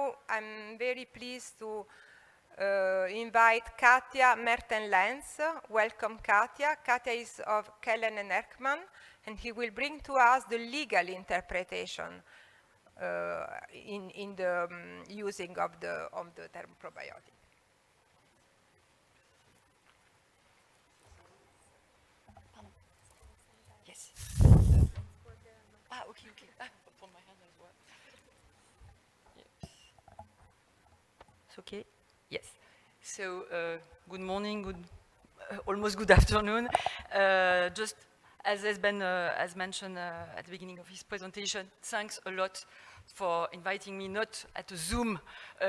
now I'm very pleased to invite Katja Merten-Lenz. Welcome, Katja. Katja is of Kellen and Erkman, and he will bring to us the legal interpretation in the using of the term probiotic. Yes. Okay. For my hand as well. Yes. It's okay? Yes. So, good morning, almost good afternoon. Just as has been as mentioned at the beginning of his presentation, thanks a lot for inviting me, not at a Zoom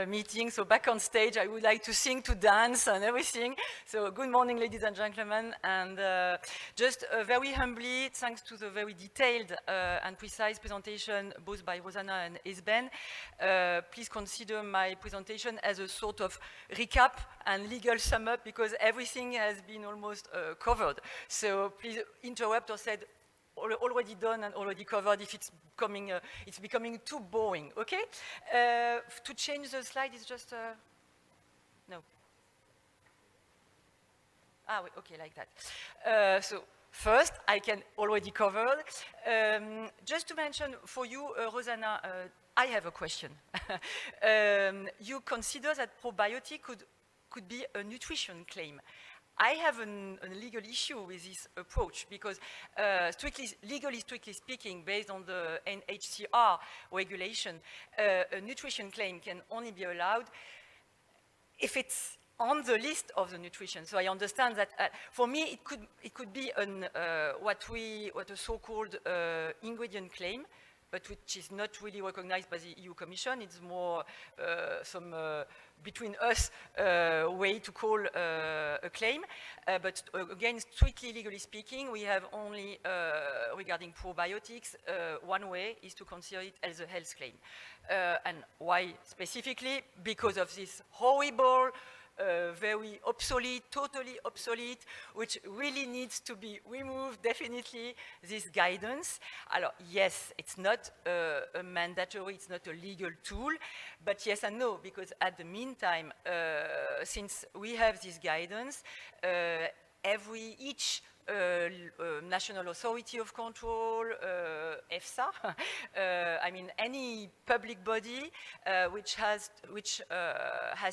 meeting. So back on stage, I would like to sing, to dance and everything. So good morning, ladies and gentlemen. And just very humbly, thanks to the very detailed and precise presentation, both by Rosanna and Esben, please consider my presentation as a sort of recap and legal sum up, because everything has been almost covered. So please interrupt or say already done and already covered if it's becoming too boring. Okay? To change the slide is just no. Wait, okay, like that. So first, I can already cover. Just to mention for you, Rosanna, I have a question. You consider that probiotic could be a nutrition claim. I have a legal issue with this approach because legally strictly speaking, based on the NHCR regulation, a nutrition claim can only be allowed if it's on the list of the nutrition. So I understand that for me it could be what a so-called ingredient claim, but which is not really recognized by the EU Commission. It's more some between us way to call a claim. But again, strictly legally speaking, we have only, regarding probiotics, one way is to consider it as a health claim. And why specifically? Because of this horrible, very obsolete, totally obsolete, which really needs to be removed, definitely, this guidance. Alors, yes, it's not a mandatory, it's not a legal tool, but yes and no, because at the meantime, since we have this guidance, each National Authority of Control, EFSA, I mean any public body which has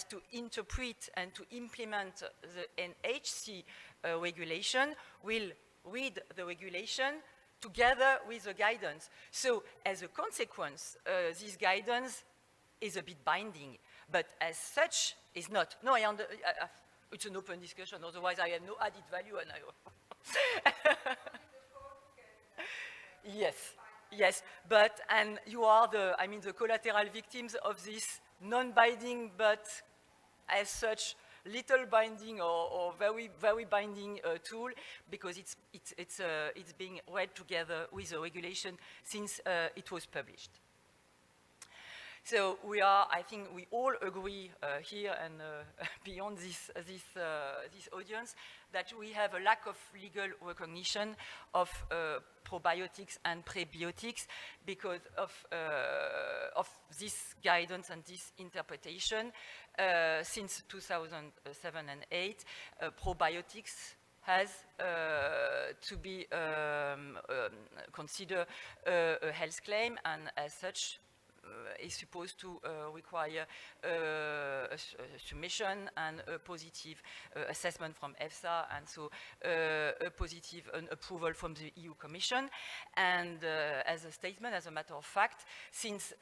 to interpret and to implement the NHC regulation will read the regulation together with the guidance. So as a consequence, this guidance is a bit binding, but as such is not. No, it's an open discussion, otherwise I have no added value and Yes, but, and you are the collateral victims of this non-binding, but as such, little binding or very, very binding tool, because it's being read together with the regulation since it was published. So I think we all agree here and beyond this audience that we have a lack of legal recognition of probiotics and prebiotics because of this guidance and this interpretation. Since 2007 and 2008, probiotics has to be considered a health claim, and as such is supposed to require a submission and a positive assessment from EFSA, and so a positive approval from the EU Commission. And as a statement, as a matter of fact, since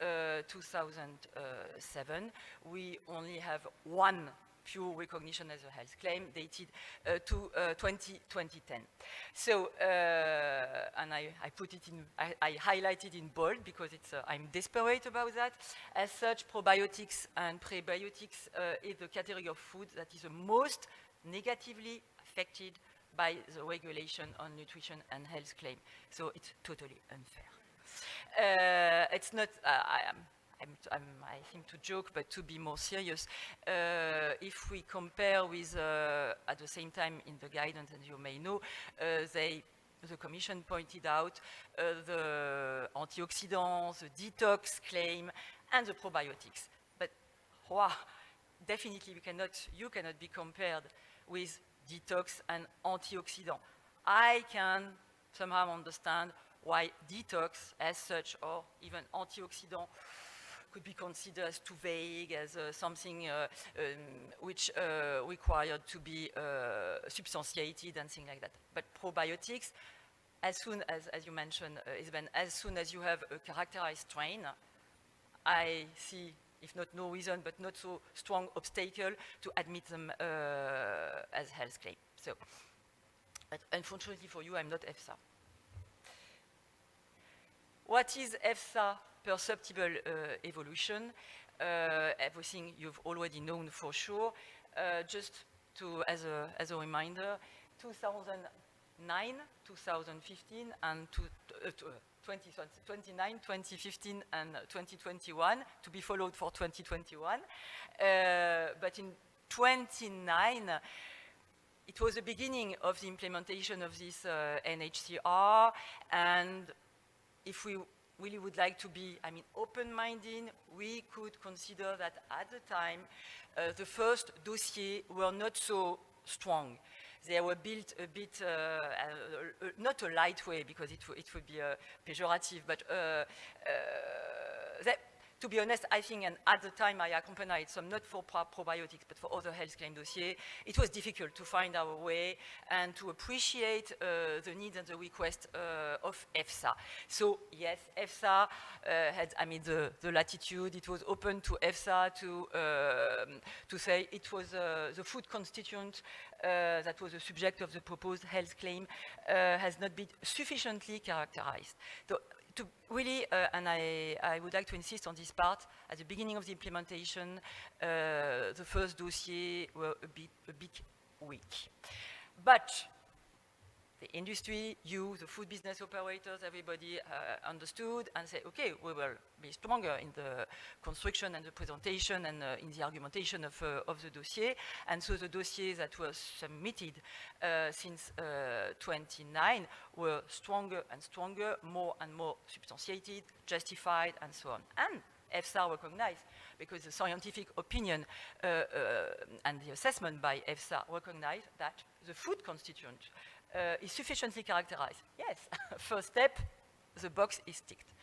2007, we only have one pure recognition as a health claim dated to 2010. So, and I put it in, I highlighted in bold because I'm desperate about that. As such, probiotics and prebiotics is the category of food that is the most negatively affected by the regulation on nutrition and health claim. So it's totally unfair. It's not, I think to joke, but to be more serious, if we compare with, at the same time in the guidance, as you may know, the Commission pointed out the antioxidants, the detox claim, and the probiotics. But wow, definitely you cannot be compared with detox and antioxidant. I can somehow understand why detox as such, or even antioxidant, could be considered as too vague, as something which required to be substantiated and things like that. But probiotics, as soon as you mentioned, Isben, as soon as you have a characterized strain, I see, if not no reason, but not so strong obstacle to admit them as health claim. So, but unfortunately for you, I'm not EFSA. What is EFSA perceptible evolution? Everything you've already known for sure. Just to, as a reminder, 2009, 2015, and 2029, 2015, and 2021, to be followed for 2021. But in 29, it was the beginning of the implementation of this NHCR, and if we really would like to be, open-minded, we could consider that at the time, the first dossiers were not so strong. They were built a bit, not a light way, because it would be pejorative, but to be honest, I think, and at the time I accompanied some not for probiotics, but for other health claim dossiers, it was difficult to find our way and to appreciate the needs and the request of EFSA. So yes, EFSA had, the latitude. It was open to EFSA to say it was the food constituent that was the subject of the proposed health claim has not been sufficiently characterized. So, to really, and I would like to insist on this part, at the beginning of the implementation, the first dossier were a bit weak. But the industry, you, the food business operators, everybody understood and said, okay, we will be stronger in the construction and the presentation and in the argumentation of the dossier. And so the dossiers that were submitted since 29 were stronger and stronger, more and more substantiated, justified, and so on. And EFSA recognized, because the scientific opinion and the assessment by EFSA recognized that the food constituent is sufficiently characterized. Yes, first step, the box is ticked.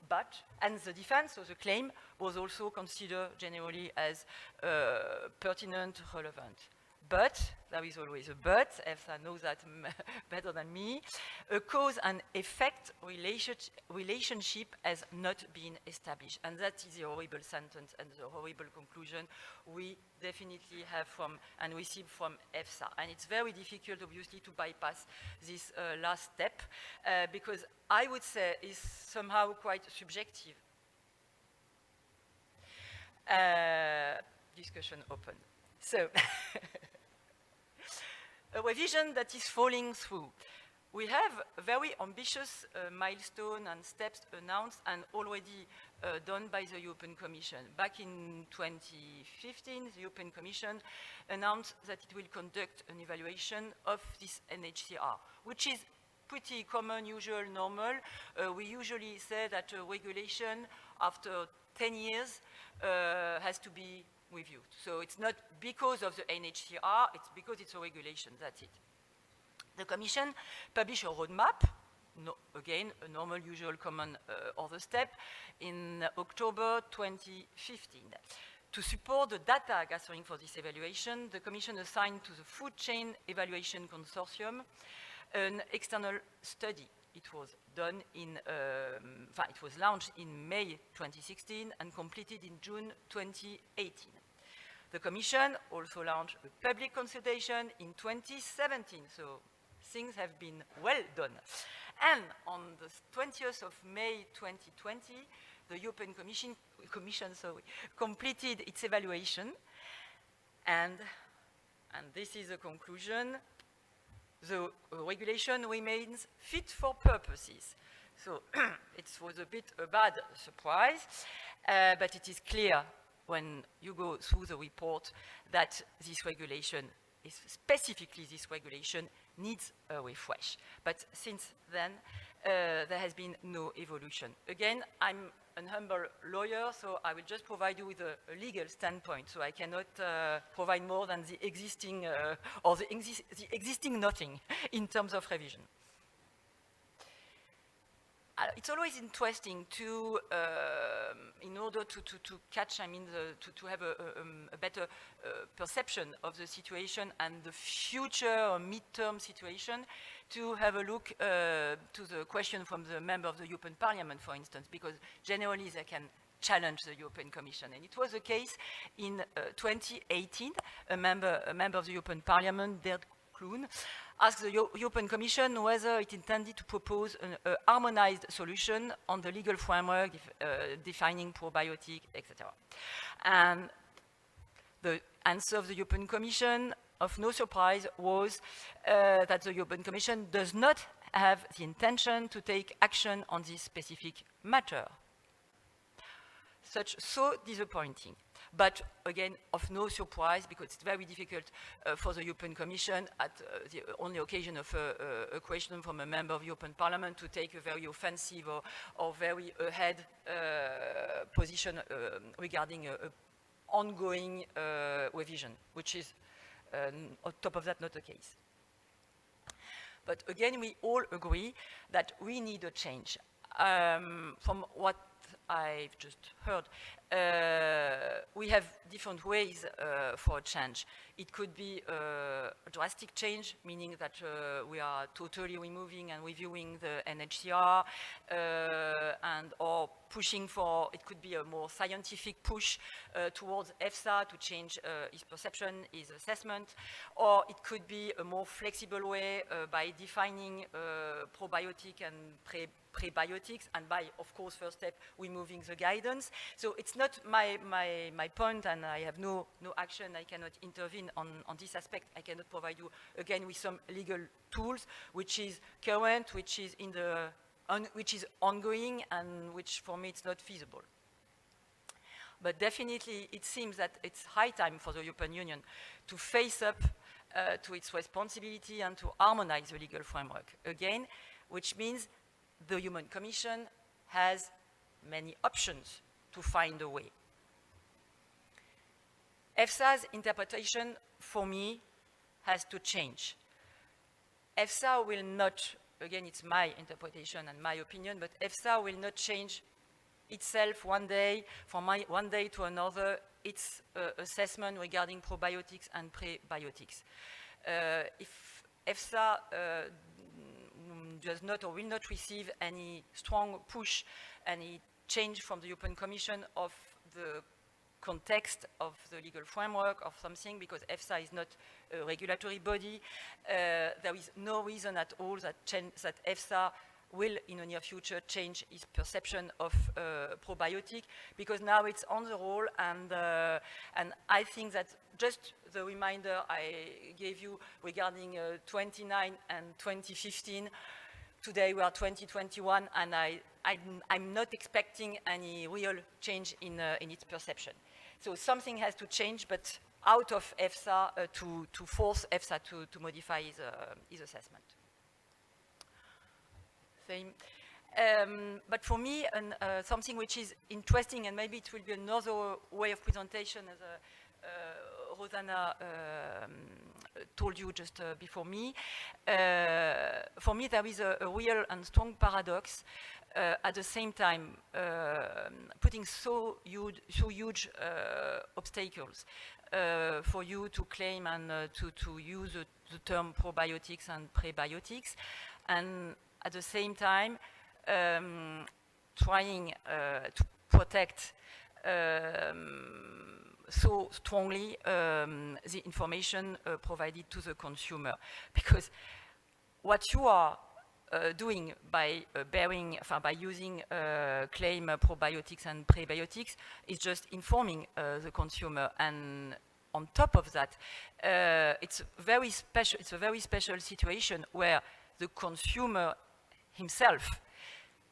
But, and the defense of the claim was also considered generally as pertinent, relevant. But, there is always a but, EFSA knows that better than me, a cause and effect relationship has not been established. And that is the horrible sentence and the horrible conclusion we definitely have from and receive from EFSA. And it's very difficult, obviously, to bypass this last step, because I would say it's somehow quite subjective. Discussion open. So, a revision that is falling through. We have very ambitious milestones and steps announced and already done by the European Commission. Back in 2015, the European Commission announced that it will conduct an evaluation of this NHCR, which is pretty common, usual, normal. We usually say that a regulation after 10 years has to be reviewed. So it's not because of the NHCR, it's because it's a regulation, that's it. The Commission published a roadmap, again, a normal, usual, common other step, in October 2015. To support the data gathering for this evaluation, the Commission assigned to the Food Chain Evaluation Consortium an external study. It was done it was launched in May 2016 and completed in June 2018. The Commission also launched a public consultation in 2017, so things have been well done. And on the 20th of May 2020, the European Commission completed its evaluation, and this is the conclusion. The regulation remains fit for purposes. So it was a bit a bad surprise, but it is clear when you go through the report that this regulation specifically this regulation needs a refresh. But since then, there has been no evolution. Again, I'm an humble lawyer, so I will just provide you with a legal standpoint. So I cannot provide more than the existing or the existing nothing in terms of revision. It's always interesting to, in order to catch, I mean, to have a better perception of the situation and the future or midterm situation, to have a look to the question from the member of the European Parliament, for instance, because generally they can challenge the European Commission. And it was the case in 2018. A member of the European Parliament, Dirk Kloon, asked the European Commission whether it intended to propose a harmonized solution on the legal framework defining probiotic, etc. And the answer of the European Commission, of no surprise, was that the European Commission does not have the intention to take action on this specific matter. So disappointing. But again, of no surprise, because it's very difficult for the European Commission at the only occasion of a question from a member of the European Parliament to take a very offensive or very ahead position regarding an ongoing revision, which is on top of that not the case. But again, we all agree that we need a change. From what I've just heard, we have different ways for a change. It could be a drastic change, meaning that we are totally removing and reviewing the NHCR, or pushing for, it could be a more scientific push towards EFSA to change his perception, his assessment, or it could be a more flexible way by defining probiotic and prebiotics, and by, of course, first step, removing the guidance. So it's not my point, and I have no action. I cannot intervene on this aspect. I cannot provide you, again, with some legal tools, which is current, which is which is ongoing, and which, for me, it's not feasible. But definitely, it seems that it's high time for the European Union to face up to its responsibility and to harmonize the legal framework again, which means the Human Commission has many options to find a way. EFSA's interpretation, for me, has to change. EFSA will not, again, it's my interpretation and my opinion, but EFSA will not change itself one day, from one day to another, its assessment regarding probiotics and prebiotics. If EFSA does not or will not receive any strong push, any change from the European Commission of the context of the legal framework of something, because EFSA is not a regulatory body, there is no reason at all that EFSA will, in the near future, change its perception of probiotic, because now it's on the roll, and I think that just the reminder I gave you regarding 29 and 2015, today we are 2021, and I'm not expecting any real change in its perception. So something has to change, but out of EFSA to force EFSA to modify his assessment. Same. But for me, something which is interesting, and maybe it will be another way of presentation, as Rosanna told you just before me. For me, there is a real and strong paradox. At the same time, putting so huge obstacles for you to claim and to use the term probiotics and prebiotics, and at the same time trying to protect so strongly the information provided to the consumer. Because what you are doing by by using claim probiotics and prebiotics is just informing the consumer, and on top of that, it's a very special situation where the consumer himself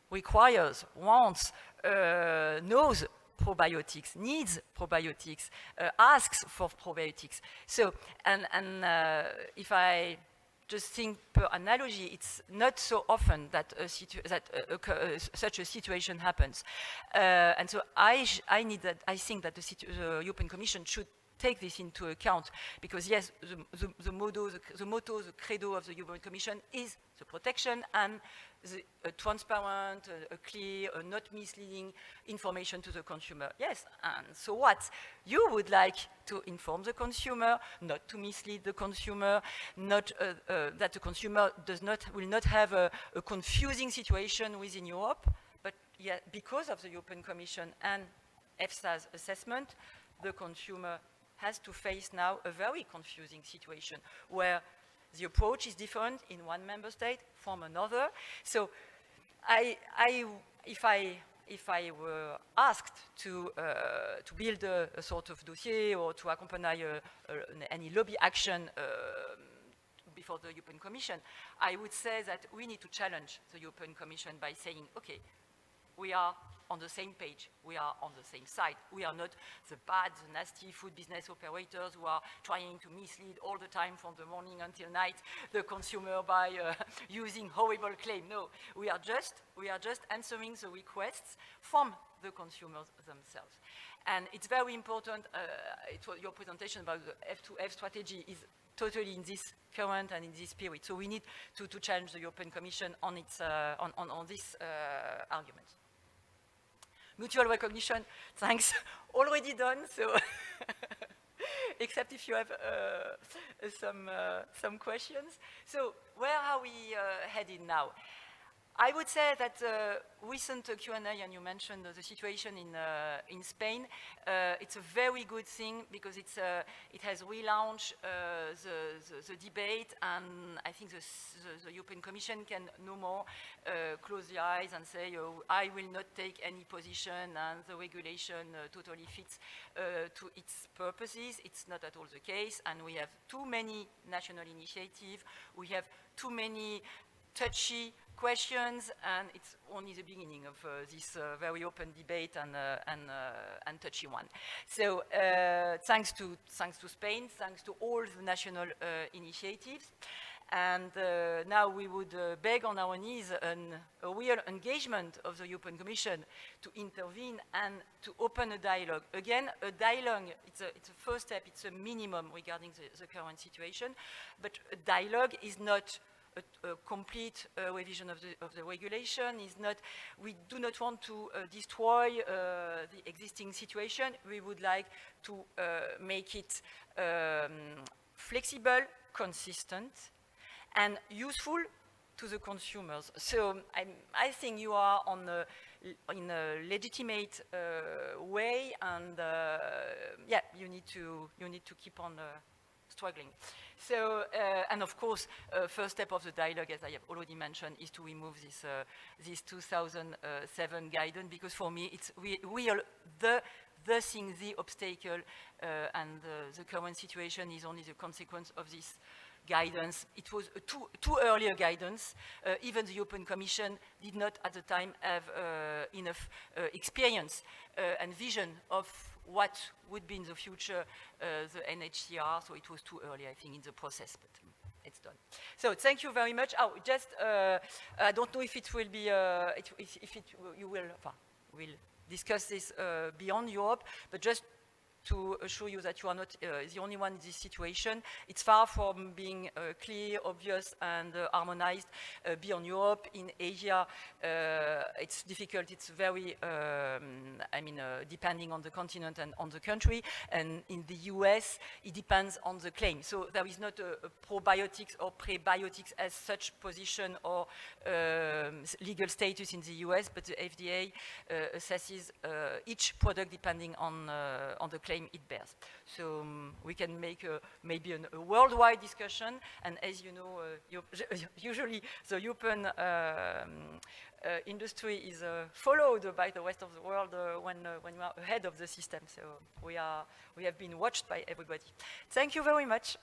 requires, wants, knows probiotics, needs probiotics, asks for probiotics. So, and if I just think per analogy, it's not so often that such a situation happens. And so I think that the European Commission should take this into account, because yes, the motto, the credo of the European Commission is the protection and the transparent, clear, not misleading information to the consumer. Yes, and so what? You would like to inform the consumer, not to mislead the consumer, not that the consumer will not have a confusing situation within Europe, but yeah, because of the European Commission and EFSA's assessment, the consumer has to face now a very confusing situation where the approach is different in one member state from another. So if I were asked to build a sort of dossier or to accompany any lobby action before the European Commission, I would say that we need to challenge the European Commission by saying, okay, we are on the same page, we are on the same side. We are not the bad, the nasty food business operators who are trying to mislead all the time from the morning until night the consumer by using horrible claims. No, we are just answering the requests from the consumers themselves. And it's very important, your presentation about the F2F strategy is totally in this current and in this spirit. So we need to challenge the European Commission on its on this argument. Mutual recognition, thanks, already done. So, except if you have some questions. So, where are we headed now? I would say that recent Q&A, and you mentioned the situation in Spain, it's a very good thing because it has relaunched the debate, and I think the European Commission can no more close the eyes and say, oh, I will not take any position, and the regulation totally fits to its purposes. It's not at all the case, and we have too many national initiatives, we have too many touchy questions, and it's only the beginning of this very open debate and touchy one. So thanks to Spain, thanks to all the national initiatives, and now we would beg on our knees a real engagement of the European Commission to intervene and to open a dialogue. Again, a dialogue, it's a first step, it's a minimum regarding the current situation, but a dialogue is not a complete revision of the regulation. Is not. We do not want to destroy the existing situation. We would like to make it flexible, consistent, and useful to the consumers. So I think you are in a legitimate way, and yeah, you need to keep on struggling. So, and of course, first step of the dialogue, as I have already mentioned, is to remove this 2007 guidance, because for me, it's real the thing, the obstacle, and the current situation is only the consequence of this guidance. It was a too early a guidance. Even the European Commission did not at the time have enough experience and vision of what would be in the future the NHCR, so it was too early, I think, in the process, but it's done. So thank you very much. Oh, just, I don't know if it will be, you will discuss this beyond Europe, but just to assure you that you are not the only one in this situation. It's far from being clear, obvious, and harmonized beyond Europe. In Asia, it's difficult. It's very, depending on the continent and on the country. And in the US, it depends on the claim. So there is not a probiotics or prebiotics as such position or legal status in the US, but the FDA assesses each product depending on the claim it bears. So we can make maybe a worldwide discussion, and as you know, usually the European industry is followed by the rest of the world when we are ahead of the system. So we have been watched by everybody. Thank you very much.